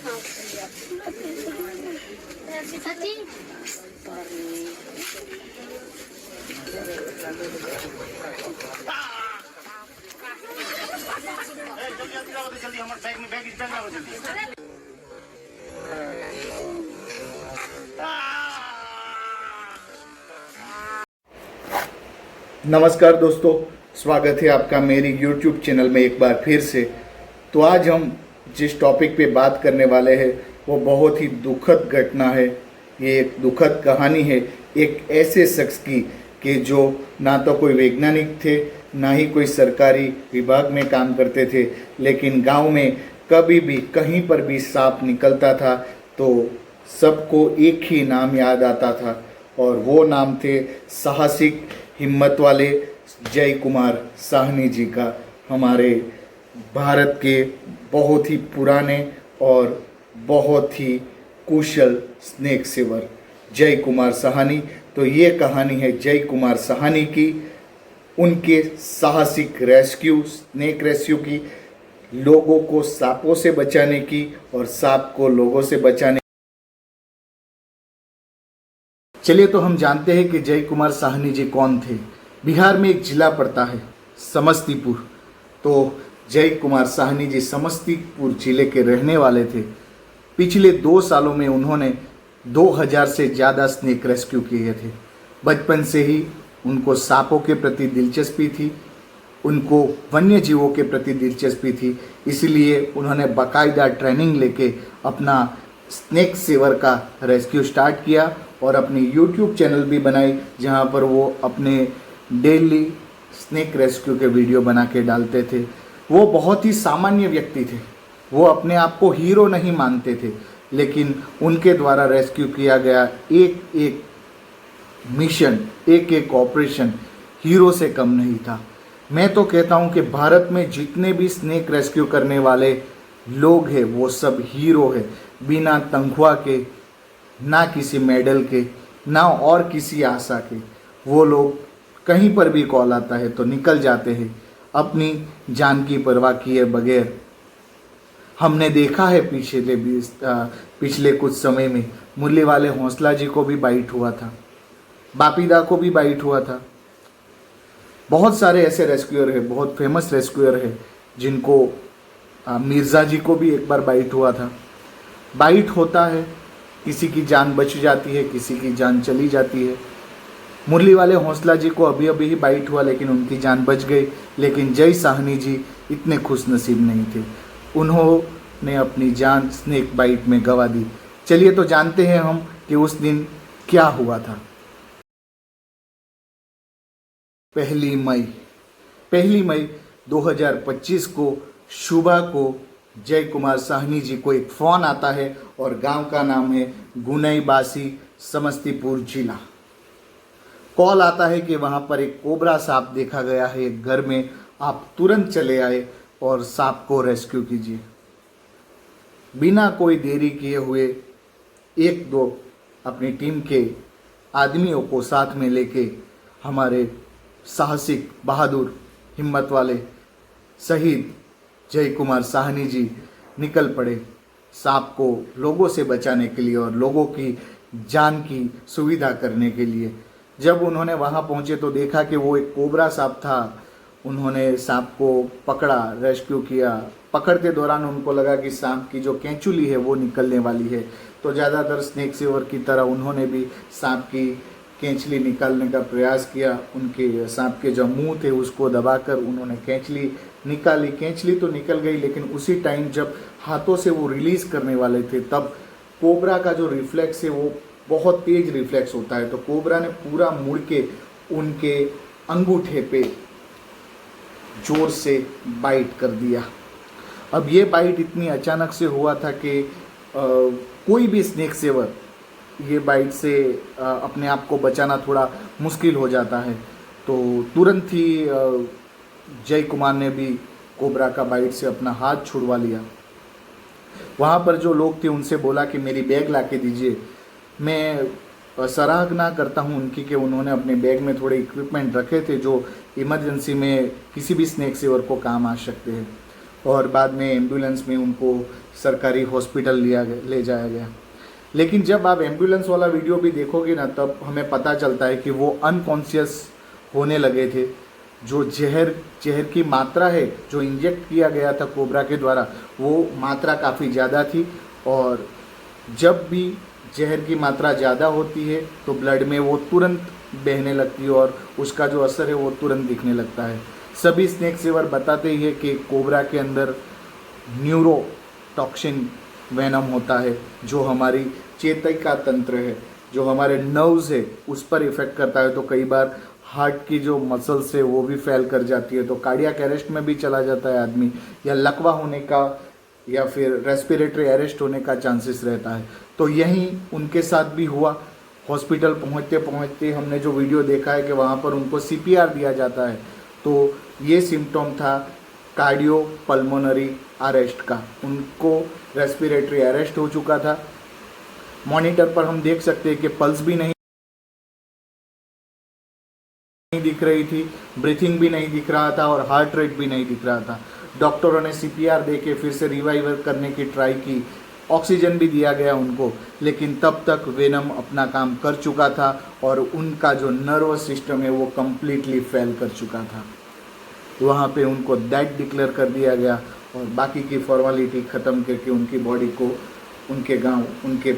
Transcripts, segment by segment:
नमस्कार दोस्तों, स्वागत है आपका मेरी YouTube चैनल में एक बार फिर से। तो आज हम जिस टॉपिक पे बात करने वाले हैं वो बहुत ही दुखद घटना है। ये एक दुखद कहानी है एक ऐसे शख्स की कि जो ना तो कोई वैज्ञानिक थे, ना ही कोई सरकारी विभाग में काम करते थे, लेकिन गांव में कभी भी कहीं पर भी सांप निकलता था तो सबको एक ही नाम याद आता था, और वो नाम थे साहसिक हिम्मत वाले जय कुमार साहनी जी का। हमारे भारत के बहुत ही पुराने और बहुत ही कुशल स्नेक सेवर जय कुमार साहनी। तो ये कहानी है जय कुमार साहनी की, उनके साहसिक रेस्क्यू, स्नेक रेस्क्यू की, लोगों को सांपों से बचाने की और सांप को लोगों से बचाने। चलिए तो हम जानते हैं कि जय कुमार साहनी जी कौन थे। बिहार में एक जिला पड़ता है समस्तीपुर। तो जय कुमार साहनी जी समस्तीपुर जिले के रहने वाले थे। पिछले 2 सालों में उन्होंने 2000 से ज़्यादा स्नेक रेस्क्यू किए थे। बचपन से ही उनको सांपों के प्रति दिलचस्पी थी, उनको वन्य जीवों के प्रति दिलचस्पी थी, इसलिए उन्होंने बाकायदा ट्रेनिंग लेके अपना स्नेक सेवर का रेस्क्यू स्टार्ट किया और अपनी YouTube चैनल भी बनाई, जहां पर वो अपने डेली स्नेक रेस्क्यू के वीडियो बना के डालते थे। वो बहुत ही सामान्य व्यक्ति थे, वो अपने आप को हीरो नहीं मानते थे, लेकिन उनके द्वारा रेस्क्यू किया गया एक एक मिशन, एक एक ऑपरेशन हीरो से कम नहीं था। मैं तो कहता हूं कि भारत में जितने भी स्नेक रेस्क्यू करने वाले लोग हैं वो सब हीरो है, बिना तनख्वाह के, ना किसी मेडल के, ना और किसी आशा के। वो लोग कहीं पर भी कॉल आता है तो निकल जाते हैं अपनी जान की परवाह किए बगैर। हमने देखा है पिछले कुछ समय में मुरली वाले हौसला जी को भी बाइट हुआ था, बापीदा को भी बाइट हुआ था। बहुत सारे ऐसे रेस्क्यूअर है, बहुत फेमस रेस्क्यूअर है, जिनको मिर्ज़ा जी को भी एक बार बाइट हुआ था। बाइट होता है, किसी की जान बच जाती है, किसी की जान चली जाती है। मुरली वाले हौसला जी को अभी अभी ही बाइट हुआ, लेकिन उनकी जान बच गई। लेकिन जय साहनी जी इतने खुश नसीब नहीं थे, उन्होंने अपनी जान स्नेक बाइट में गंवा दी। चलिए तो जानते हैं हम कि उस दिन क्या हुआ था। पहली मई 2025 को सुबह को जय कुमार साहनी जी को एक फ़ोन आता है और गांव का नाम है गुनईबासी, समस्तीपुर जिला। कॉल आता है कि वहां पर एक कोबरा सांप देखा गया है एक घर में, आप तुरंत चले आए और सांप को रेस्क्यू कीजिए। बिना कोई देरी किए हुए 1-2 अपनी टीम के आदमियों को साथ में लेके हमारे साहसिक, बहादुर, हिम्मत वाले शहीद जय कुमार साहनी जी निकल पड़े सांप को लोगों से बचाने के लिए और लोगों की जान की सुविधा करने के लिए। जब उन्होंने वहां पहुंचे तो देखा कि वो एक कोबरा सांप था। उन्होंने सांप को पकड़ा, रेस्क्यू किया। पकड़ते दौरान उनको लगा कि सांप की जो कैंचुली है वो निकलने वाली है, तो ज़्यादातर स्नेक सेवर की तरह उन्होंने भी सांप की कैंचली निकालने का प्रयास किया। उनके सांप के जो मुंह थे उसको दबाकर उन्होंने कैंचली निकाली। कैंचली तो निकल गई, लेकिन उसी टाइम जब हाथों से वो रिलीज़ करने वाले थे तब कोबरा का जो रिफ्लेक्स है वो बहुत तेज रिफ्लेक्स होता है, तो कोबरा ने पूरा मुड़ के उनके अंगूठे पे जोर से बाइट कर दिया। अब ये बाइट इतनी अचानक से हुआ था कि कोई भी स्नेक सेवर ये बाइट से अपने आप को बचाना थोड़ा मुश्किल हो जाता है। तो तुरंत ही जय कुमार ने भी कोबरा का बाइट से अपना हाथ छुड़वा लिया। वहाँ पर जो लोग थे उनसे बोला कि मेरी बैग ला के दीजिए। मैं सराहना करता हूँ उनकी कि उन्होंने अपने बैग में थोड़े इक्विपमेंट रखे थे जो इमरजेंसी में किसी भी स्नेक सेवर को काम आ सकते हैं। और बाद में एम्बुलेंस में उनको सरकारी हॉस्पिटल ले जाया गया। लेकिन जब आप एम्बुलेंस वाला वीडियो भी देखोगे ना, तब हमें पता चलता है कि वो अनकॉन्शियस होने लगे थे। जो जहर की मात्रा है जो इंजेक्ट किया गया था कोबरा के द्वारा, वो मात्रा काफ़ी ज़्यादा थी, और जब भी जहर की मात्रा ज़्यादा होती है तो ब्लड में वो तुरंत बहने लगती है और उसका जो असर है वो तुरंत दिखने लगता है। सभी स्नेक सेवर बताते ही है कि कोबरा के अंदर न्यूरोटॉक्सिन वेनम होता है, जो हमारी चेतक तंत्र है, जो हमारे नर्व्स है, उस पर इफेक्ट करता है। तो कई बार हार्ट की जो मसल्स है वो भी फेल कर जाती है, तो कार्डियक अरेस्ट में भी चला जाता है आदमी, या लकवा होने का या फिर रेस्पिरेटरी अरेस्ट होने का चांसेस रहता है। तो यही उनके साथ भी हुआ। हॉस्पिटल पहुंचते पहुंचते हमने जो वीडियो देखा है कि वहाँ पर उनको CPR दिया जाता है, तो ये सिम्टम था कार्डियो पल्मोनरी अरेस्ट का। उनको रेस्पिरेटरी अरेस्ट हो चुका था। मॉनिटर पर हम देख सकते हैं कि पल्स भी नहीं दिख रही थी, ब्रीथिंग भी नहीं दिख रहा था और हार्ट रेट भी नहीं दिख रहा था। डॉक्टरों ने CPR दे के फिर से रिवाइवल करने की ट्राई की, ऑक्सीजन भी दिया गया उनको, लेकिन तब तक वेनम अपना काम कर चुका था और उनका जो नर्वस सिस्टम है वो कम्प्लीटली फेल कर चुका था। वहाँ पे उनको डेड डिक्लेयर कर दिया गया और बाकी की फॉर्मेलिटी ख़त्म करके उनकी बॉडी को उनके गांव, उनके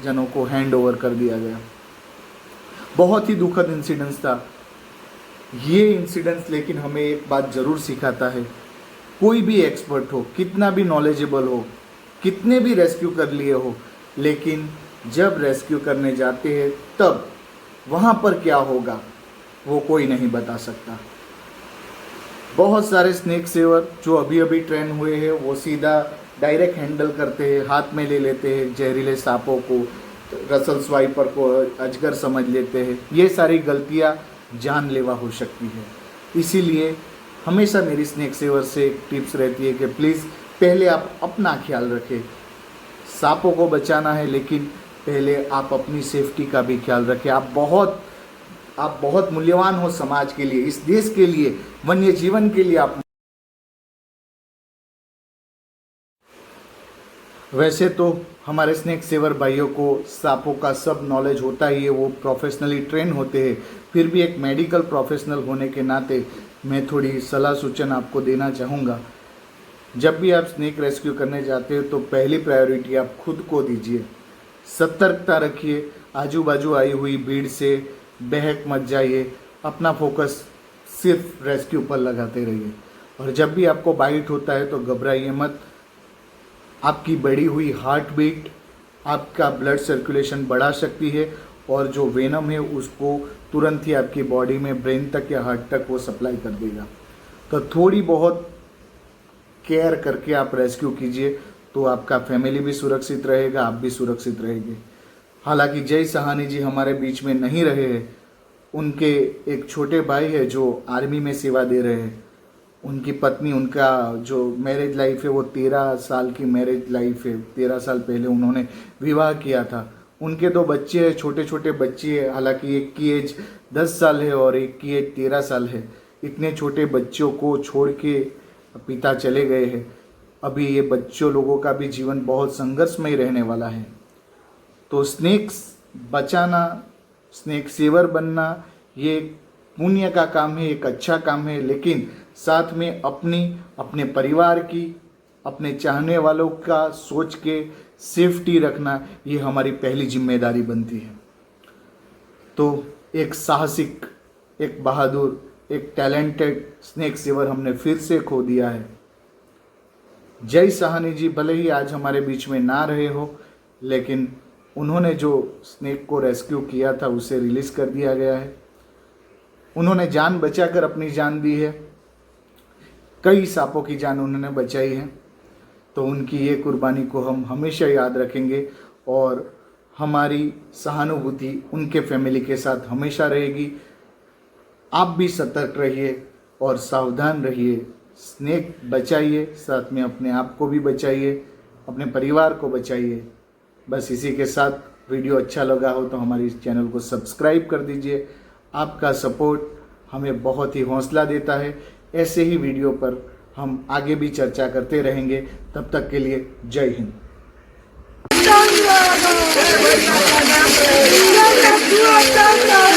जनों को हैंड ओवर कर दिया गया। बहुत ही दुखद इंसिडेंस था ये इंसिडेंस, लेकिन हमें एक बात ज़रूर सिखाता है। कोई भी एक्सपर्ट हो, कितना भी नॉलेजेबल हो, कितने भी रेस्क्यू कर लिए हो, लेकिन जब रेस्क्यू करने जाते हैं तब वहाँ पर क्या होगा वो कोई नहीं बता सकता। बहुत सारे स्नेक सेवर जो अभी अभी ट्रेन हुए हैं वो सीधा डायरेक्ट हैंडल करते हैं, हाथ में ले लेते हैं जहरीले सांपों को, रसल स्वाइपर को अजगर समझ लेते हैं। ये सारी गलतियाँ जानलेवा हो सकती है। इसीलिए हमेशा मेरी स्नेक सेवर से एक टिप्स रहती है कि प्लीज़ पहले आप अपना ख्याल रखें। सांपों को बचाना है, लेकिन पहले आप अपनी सेफ्टी का भी ख्याल रखें। आप बहुत मूल्यवान हो समाज के लिए, इस देश के लिए, वन्य जीवन के लिए आप। वैसे तो हमारे स्नेक सेवर भाइयों को सांपों का सब नॉलेज होता ही है, वो प्रोफेशनली ट्रेन होते हैं। फिर भी एक मेडिकल प्रोफेशनल होने के नाते मैं थोड़ी सलाह सूचन आपको देना चाहूँगा। जब भी आप स्नेक रेस्क्यू करने जाते हो तो पहली प्रायोरिटी आप खुद को दीजिए। सतर्कता रखिए, आजू बाजू आई हुई भीड़ से बहक मत जाइए। अपना फोकस सिर्फ रेस्क्यू पर लगाते रहिए। और जब भी आपको बाइट होता है तो घबराइए मत। आपकी बढ़ी हुई हार्ट बीट आपका ब्लड सर्कुलेशन बढ़ा सकती है और जो वेनम है उसको तुरंत ही आपकी बॉडी में ब्रेन तक या हार्ट तक वो सप्लाई कर देगा। तो थोड़ी बहुत केयर करके आप रेस्क्यू कीजिए, तो आपका फैमिली भी सुरक्षित रहेगा, आप भी सुरक्षित रहेंगे। हालांकि जय साहनी जी हमारे बीच में नहीं रहे हैं। उनके एक छोटे भाई है जो आर्मी में सेवा दे रहे हैं। उनकी पत्नी, उनका जो मैरिज लाइफ है वो 13 साल की मैरिज लाइफ है। 13 साल पहले उन्होंने विवाह किया था। उनके 2 बच्चे हैं, छोटे छोटे बच्चे हैं। हालांकि एक की एज 10 साल है और एक की एज 13 साल है। इतने छोटे बच्चों को छोड़ के पिता चले गए हैं। अभी ये बच्चों लोगों का भी जीवन बहुत संघर्षमय रहने वाला है। तो स्नेक्स बचाना, स्नेक सेवर बनना, ये पुण्य का काम है, एक अच्छा काम है, लेकिन साथ में अपने परिवार की, अपने चाहने वालों का सोच के सेफ्टी रखना, ये हमारी पहली जिम्मेदारी बनती है। तो एक साहसिक, एक बहादुर, एक टैलेंटेड स्नेक सेवर हमने फिर से खो दिया है। जय साहनी जी भले ही आज हमारे बीच में ना रहे हो, लेकिन उन्होंने जो स्नेक को रेस्क्यू किया था उसे रिलीज कर दिया गया है। उन्होंने जान बचाकर अपनी जान दी है। कई सांपों की जान उन्होंने बचाई है। तो उनकी ये कुर्बानी को हम हमेशा याद रखेंगे और हमारी सहानुभूति उनके फैमिली के साथ हमेशा रहेगी। आप भी सतर्क रहिए और सावधान रहिए। स्नेक बचाइए, साथ में अपने आप को भी बचाइए, अपने परिवार को बचाइए। बस इसी के साथ वीडियो अच्छा लगा हो तो हमारे इस चैनल को सब्सक्राइब कर दीजिए। आपका सपोर्ट हमें बहुत ही हौसला देता है। ऐसे ही वीडियो पर हम आगे भी चर्चा करते रहेंगे। तब तक के लिए जय हिंद। Don't